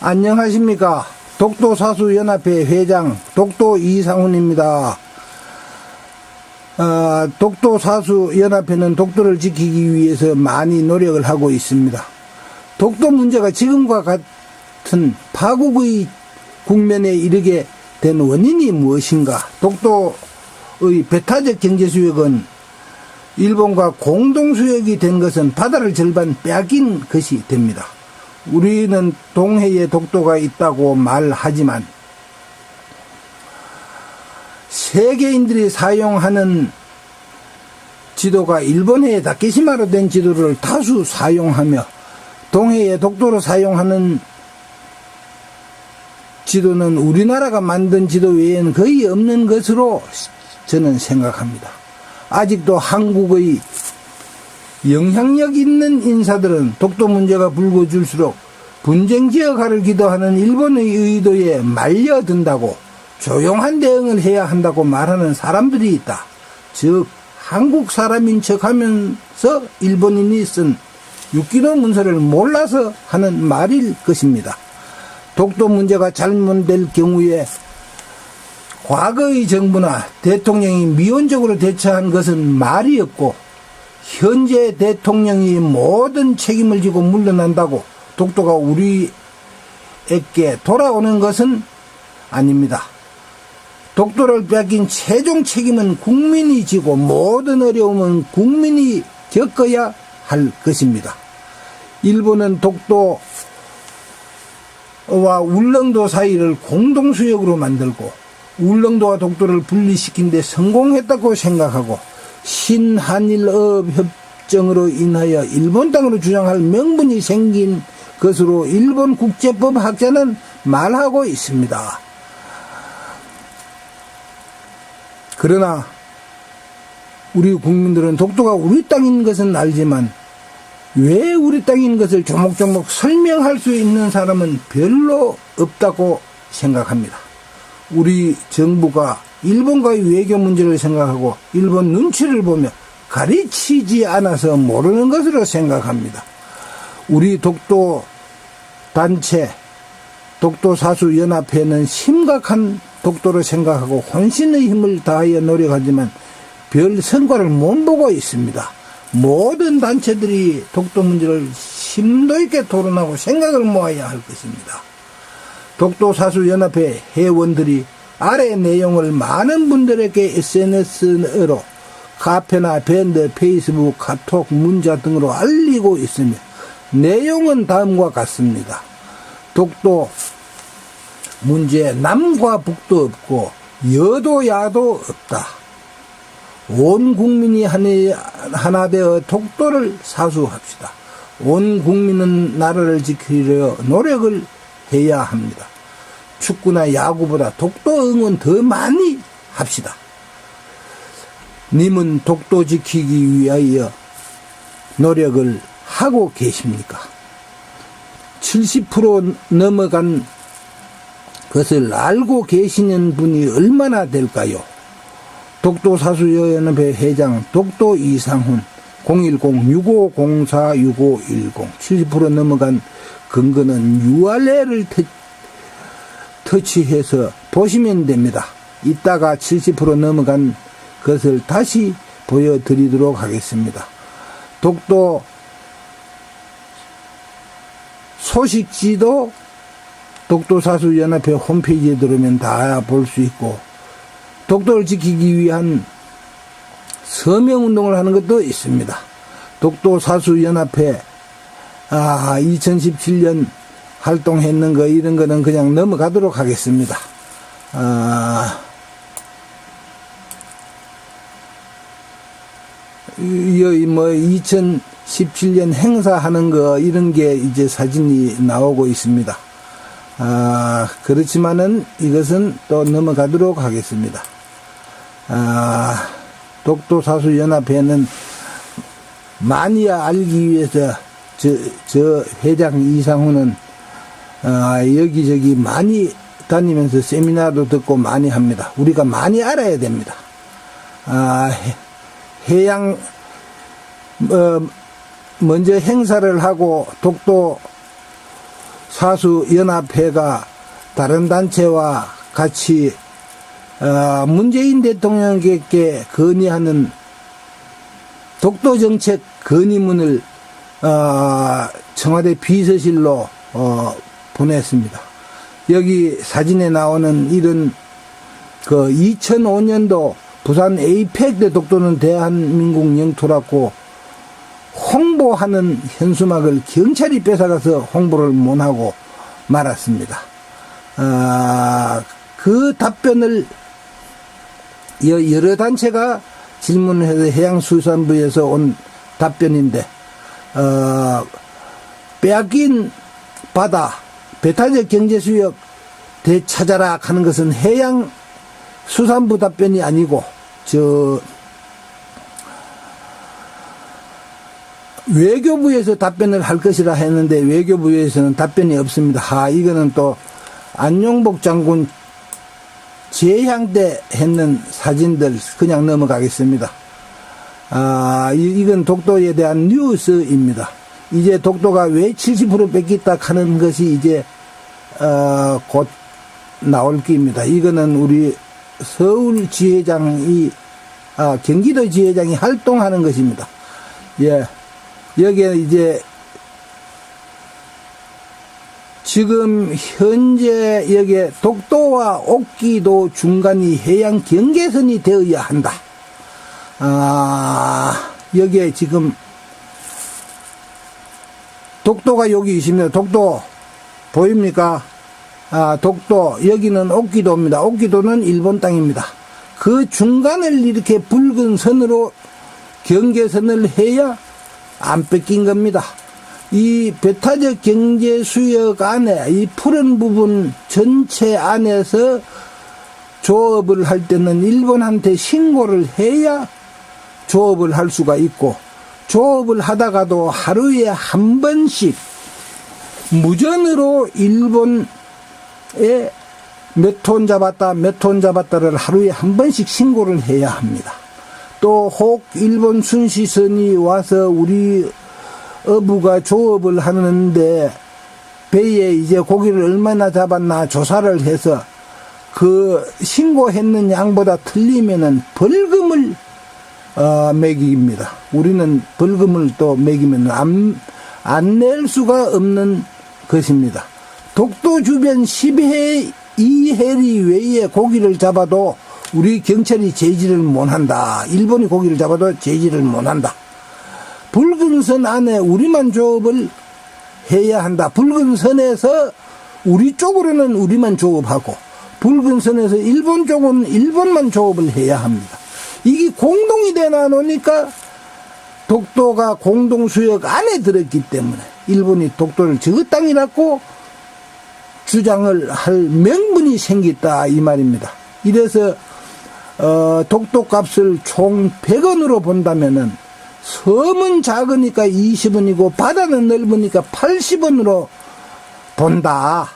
안녕하십니까. 독도사수연합회 회장 독도 이상훈입니다. 독도사수연합회는 독도를 지키기 위해서 많이 노력을 하고 있습니다. 독도 문제가 지금과 같은 파국의 국면에 이르게 된 원인이 무엇인가? 독도의 배타적 경제수역은 일본과 공동수역이 된 것은 바다를 절반 빼앗긴 것이 됩니다. 우리는 동해에 독도가 있다고 말하지만 세계인들이 사용하는 지도가 일본해의 다케시마로 된 지도를 다수 사용하며 동해에 독도로 사용하는 지도는 우리나라가 만든 지도 외에는 거의 없는 것으로 저는 생각합니다. 아직도 한국의 영향력 있는 인사들은 독도 문제가 불거질수록 분쟁 지역화를 기도하는 일본의 의도에 말려든다고 조용한 대응을 해야 한다고 말하는 사람들이 있다. 즉 한국 사람인 척하면서 일본인이 쓴 육기도 문서를 몰라서 하는 말일 것입니다. 독도 문제가 잘못될 경우에 과거의 정부나 대통령이 미온적으로 대처한 것은 말이 없고 현재 대통령이 모든 책임을 지고 물러난다고 독도가 우리에게 돌아오는 것은 아닙니다. 독도를 뺏긴 최종 책임은 국민이 지고 모든 어려움은 국민이 겪어야 할 것입니다. 일본은 독도와 울릉도 사이를 공동수역으로 만들고 울릉도와 독도를 분리시킨 데 성공했다고 생각하고 신한일어업 협정으로 인하여 일본 땅으로 주장할 명분이 생긴 것으로 일본 국제법 학자는 말하고 있습니다. 그러나 우리 국민들은 독도가 우리 땅인 것은 알지만 왜 우리 땅인 것을 조목조목 설명할 수 있는 사람은 별로 없다고 생각합니다. 우리 정부가 일본과의 외교 문제를 생각하고 일본 눈치를 보며 가르치지 않아서 모르는 것으로 생각합니다. 우리 독도 단체 독도사수연합회는 심각한 독도를 생각하고 혼신의 힘을 다하여 노력하지만 별 성과를 못 보고 있습니다. 모든 단체들이 독도 문제를 심도 있게 토론하고 생각을 모아야 할 것입니다. 독도사수연합회 회원들이 아래 내용을 많은 분들에게 SNS로 카페나 밴드, 페이스북, 카톡, 문자 등으로 알리고 있으며 내용은 다음과 같습니다. 독도 문제 남과 북도 없고 여도 야도 없다. 온 국민이 하나 되어 독도를 사수합시다. 온 국민은 나라를 지키려 노력을 해야 합니다. 축구나 야구보다 독도 응원 더 많이 합시다. 님은 독도 지키기 위하여 노력을 하고 계십니까? 70% 넘어간 것을 알고 계시는 분이 얼마나 될까요? 독도사수연합회 회장 독도 이상훈 010-6504-6510 70% 넘어간 근거는 URL을 터치해서 보시면 됩니다. 이따가 70% 넘어간 것을 다시 보여드리도록 하겠습니다. 독도 소식지도 독도사수연합회 홈페이지에 들어오면 다 볼 수 있고 독도를 지키기 위한 서명운동을 하는 것도 있습니다. 독도사수연합회 2017년 활동했는 거 이런 거는 그냥 넘어가도록 하겠습니다. 2017년 행사하는 거 이런 게 이제 사진이 나오고 있습니다. 그렇지만은 이것은 또 넘어가도록 하겠습니다. 독도사수연합회는 마니아 알기 위해서 저 회장 이상훈은 여기저기 많이 다니면서 세미나도 듣고 많이 합니다. 우리가 많이 알아야 됩니다. 해양 먼저 행사를 하고 독도 사수연합회가 다른 단체와 같이 문재인 대통령께 건의하는 독도정책 건의문을 청와대 비서실로 보냈습니다. 여기 사진에 나오는 이런 2005년도 부산 에이펙 때 독도는 대한민국 영토라고 홍보하는 현수막을 경찰이 뺏어가서 홍보를 못하고 말았습니다. 그 답변을 여러 단체가 질문을 해서 해양수산부에서 온 답변인데, 빼앗긴 바다, 배타적 경제수역 되찾아라 하는 것은 해양수산부 답변이 아니고, 외교부에서 답변을 할 것이라 했는데, 외교부에서는 답변이 없습니다. 이거는 또 안용복 장군 재향 때 했는 사진들 그냥 넘어가겠습니다. 이건 독도에 대한 뉴스입니다. 이제 독도가 왜 70% 뺏겼다 하는 것이 이제 곧 나올 기입니다. 이거는 우리 서울 지회장이 경기도 지회장이 활동하는 것입니다. 예, 여기에 이제 지금 현재 여기에 독도와 옥기도 중간이 해양 경계선이 되어야 한다. 여기에 지금 독도가 여기 있습니다. 독도 보입니까? 독도, 여기는 옥기도입니다. 옥기도는 일본 땅입니다. 그 중간을 이렇게 붉은 선으로 경계선을 해야 안 뺏긴 겁니다. 이 배타적 경제수역 안에 이 푸른 부분 전체 안에서 조업을 할 때는 일본한테 신고를 해야 조업을 할 수가 있고, 조업을 하다가도 하루에 한 번씩 무전으로 일본에 몇 톤 잡았다 몇 톤 잡았다를 하루에 한 번씩 신고를 해야 합니다. 또 혹 일본 순시선이 와서 우리 어부가 조업을 하는데 배에 이제 고기를 얼마나 잡았나 조사를 해서 그 신고했는 양보다 틀리면은 벌금을 매깁니다. 우리는 벌금을 또 매기면 안 낼 수가 없는 것입니다. 독도 주변 10해 이해리 외에 고기를 잡아도 우리 경찰이 제지를 못한다. 일본이 고기를 잡아도 제지를 못한다. 붉은 선 안에 우리만 조업을 해야 한다. 붉은 선에서 우리 쪽으로는 우리만 조업하고, 붉은 선에서 일본 쪽은 일본만 조업을 해야 합니다. 이게 공동이 되나 놓으니까 독도가 공동수역 안에 들었기 때문에 일본이 독도를 저 땅이라고 주장을 할 명분이 생겼다 이 말입니다. 이래서 독도 값을 총 100원으로 본다면은 섬은 작으니까 20원이고 바다는 넓으니까 80원으로 본다.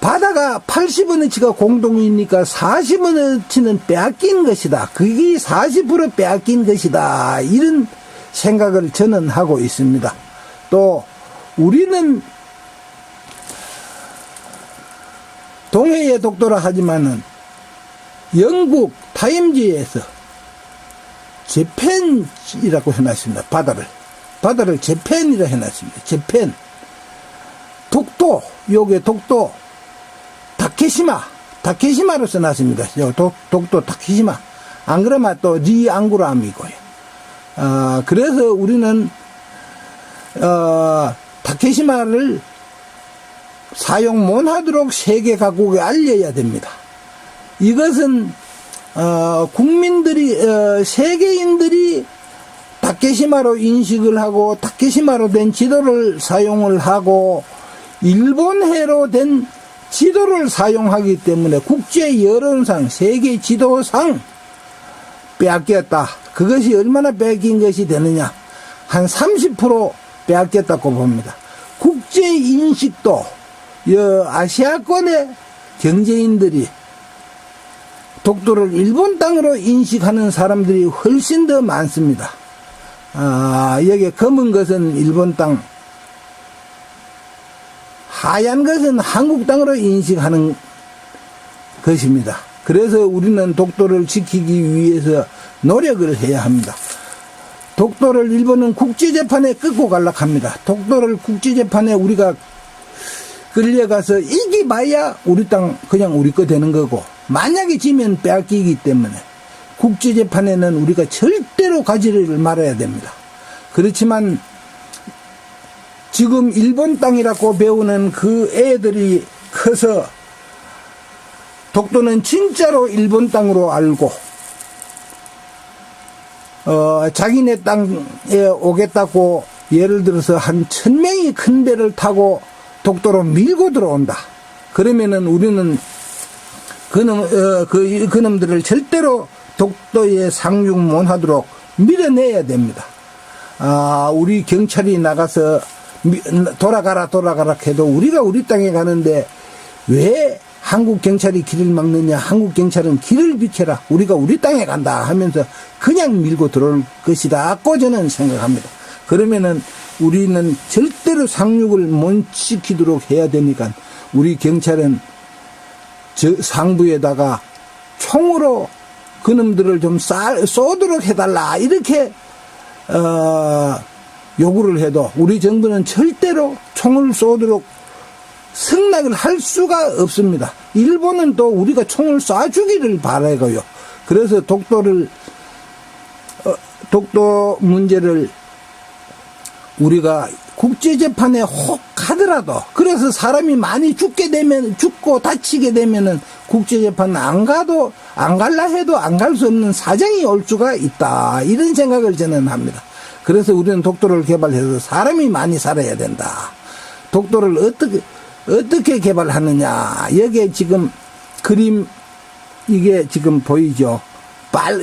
바다가 80원어치가 공동이니까 40원어치는 빼앗긴 것이다. 그게 40% 빼앗긴 것이다. 이런 생각을 저는 하고 있습니다. 또 우리는 동해의 독도라 하지만은 영국 타임지에서 재팬이라고 해놨습니다. 바다를 재팬이라 해놨습니다. 재팬. 독도, 요게 독도, 타케시마로 써놨습니다. 독도 타케시마. 안 그러면 또 리앙구람이고요. 그래서 우리는, 타케시마를 사용 못하도록 세계 각국에 알려야 됩니다. 이것은 국민들이 세계인들이 타케시마로 인식을 하고 타케시마로 된 지도를 사용을 하고 일본해로 된 지도를 사용하기 때문에 국제 여론상 세계 지도상 빼앗겼다. 그것이 얼마나 빼앗긴 것이 되느냐, 한 30% 빼앗겼다고 봅니다. 국제 인식도 아시아권의 경제인들이 독도를 일본 땅으로 인식하는 사람들이 훨씬 더 많습니다. 여기 검은 것은 일본 땅, 하얀 것은 한국 땅으로 인식하는 것입니다. 그래서 우리는 독도를 지키기 위해서 노력을 해야 합니다. 독도를 일본은 국제재판에 끌고 가려고 합니다. 독도를 국제재판에 우리가 끌려가서 이기봐야 우리 땅 그냥 우리 거 되는 거고, 만약에 지면 빼앗기기 때문에 국제재판에는 우리가 절대로 가지를 말아야 됩니다. 그렇지만 지금 일본 땅이라고 배우는 그 애들이 커서 독도는 진짜로 일본 땅으로 알고 자기네 땅에 오겠다고 예를 들어서 한 1000명이 큰 배를 타고 독도로 밀고 들어온다. 그러면은 우리는 그놈들을 절대로 독도에 상륙 못하도록 밀어내야 됩니다. 우리 경찰이 나가서 돌아가라 해도 우리가 우리 땅에 가는데 왜 한국 경찰이 길을 막느냐, 한국 경찰은 길을 비켜라, 우리가 우리 땅에 간다 하면서 그냥 밀고 들어올 것이라고 저는 생각합니다. 그러면은 우리는 절대로 상륙을 못 시키도록 해야 되니까 우리 경찰은 저 상부에다가 총으로 그놈들을 좀 쏘도록 해달라 이렇게 요구를 해도 우리 정부는 절대로 총을 쏘도록 승낙을 할 수가 없습니다. 일본은 또 우리가 총을 쏴주기를 바라고요. 그래서 독도 문제를 우리가 국제재판에 혹 가더라도, 그래서 사람이 많이 죽고 다치게 되면은 국제재판 안 갈라 해도 안 갈 수 없는 사정이 올 수가 있다. 이런 생각을 저는 합니다. 그래서 우리는 독도를 개발해서 사람이 많이 살아야 된다. 독도를 어떻게 개발하느냐. 여기에 지금 그림, 이게 지금 보이죠?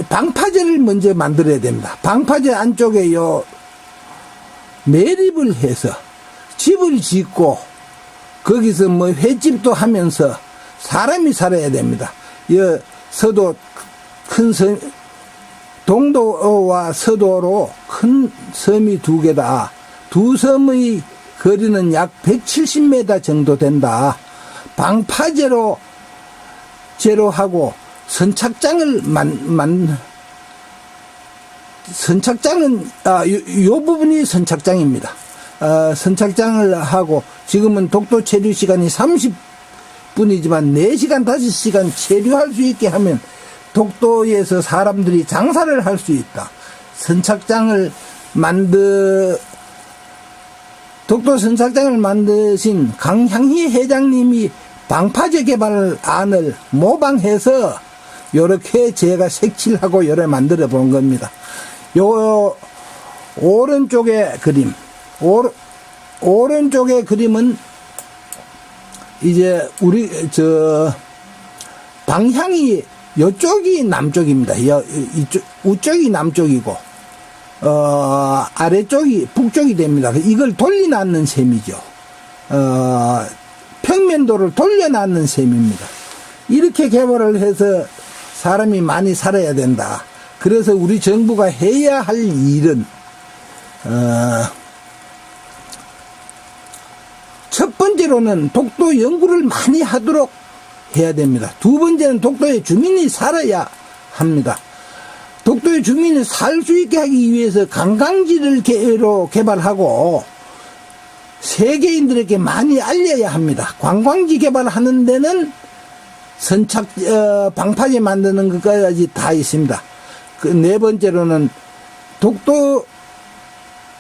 방파제를 먼저 만들어야 됩니다. 방파제 안쪽에 매립을 해서 집을 짓고 거기서 뭐 횟집도 하면서 사람이 살아야 됩니다. 서도 큰 섬, 동도와 서도로 큰 섬이 두 개다. 두 섬의 거리는 약 170m 정도 된다. 방파제로 하고 선착장을 선착장은 요 부분이 선착장입니다. 선착장을 하고 지금은 독도 체류 시간이 30분이지만 4시간 5시간 체류할 수 있게 하면 독도에서 사람들이 장사를 할 수 있다. 독도 선착장을 만드신 강향희 회장님이 방파제 개발 안을 모방해서 요렇게 제가 색칠하고 요래 만들어 본 겁니다. 요 오른쪽의 그림, 오른쪽의 그림은 이제 방향이 요쪽이 남쪽입니다. 우쪽이 남쪽이고 아래쪽이 북쪽이 됩니다. 이걸 돌려놨는 셈이죠. 평면도를 돌려놨는 셈입니다. 이렇게 개발을 해서 사람이 많이 살아야 된다. 그래서 우리 정부가 해야 할 일은 첫 번째로는 독도 연구를 많이 하도록 해야 됩니다. 두 번째는 독도의 주민이 살아야 합니다. 독도의 주민이 살 수 있게 하기 위해서 관광지를 개발하고 세계인들에게 많이 알려야 합니다. 관광지 개발하는 데는 방파제 만드는 것까지 다 있습니다. 그 네 번째로는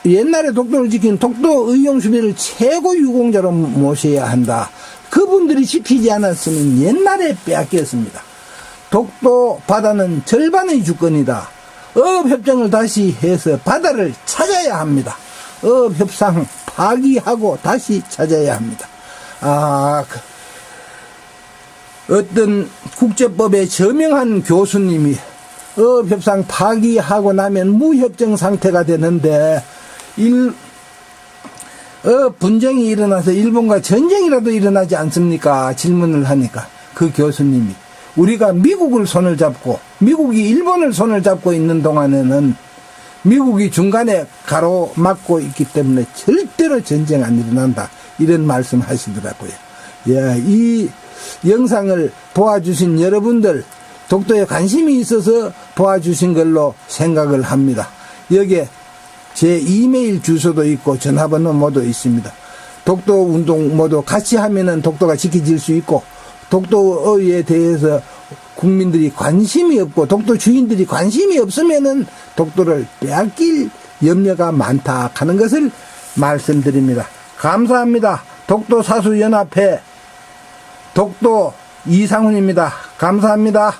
옛날에 독도를 지킨 독도 의용수비를 최고 유공자로 모셔야 한다. 그분들이 지키지 않았으면 옛날에 빼앗겼습니다. 독도 바다는 절반의 주권이다. 어업협정을 다시 해서 바다를 찾아야 합니다. 어업협상 파기하고 다시 찾아야 합니다. 어떤 국제법에 저명한 교수님이 어업협상 파기하고 나면 무협정 상태가 되는데 분쟁이 일어나서 일본과 전쟁이라도 일어나지 않습니까? 질문을 하니까 그 교수님이 우리가 미국을 손을 잡고 미국이 일본을 손을 잡고 있는 동안에는 미국이 중간에 가로막고 있기 때문에 절대로 전쟁 안 일어난다. 이런 말씀 하시더라고요. 예, 이 영상을 보아주신 여러분들, 독도에 관심이 있어서 보아주신 걸로 생각을 합니다. 여기에 제 이메일 주소도 있고 전화번호 모두 있습니다. 독도 운동 모두 같이 하면은 독도가 지켜질 수 있고, 독도에 대해서 국민들이 관심이 없고 독도 주인들이 관심이 없으면은 독도를 빼앗길 염려가 많다 하는 것을 말씀드립니다. 감사합니다. 독도 사수연합회 독도 이상훈입니다. 감사합니다.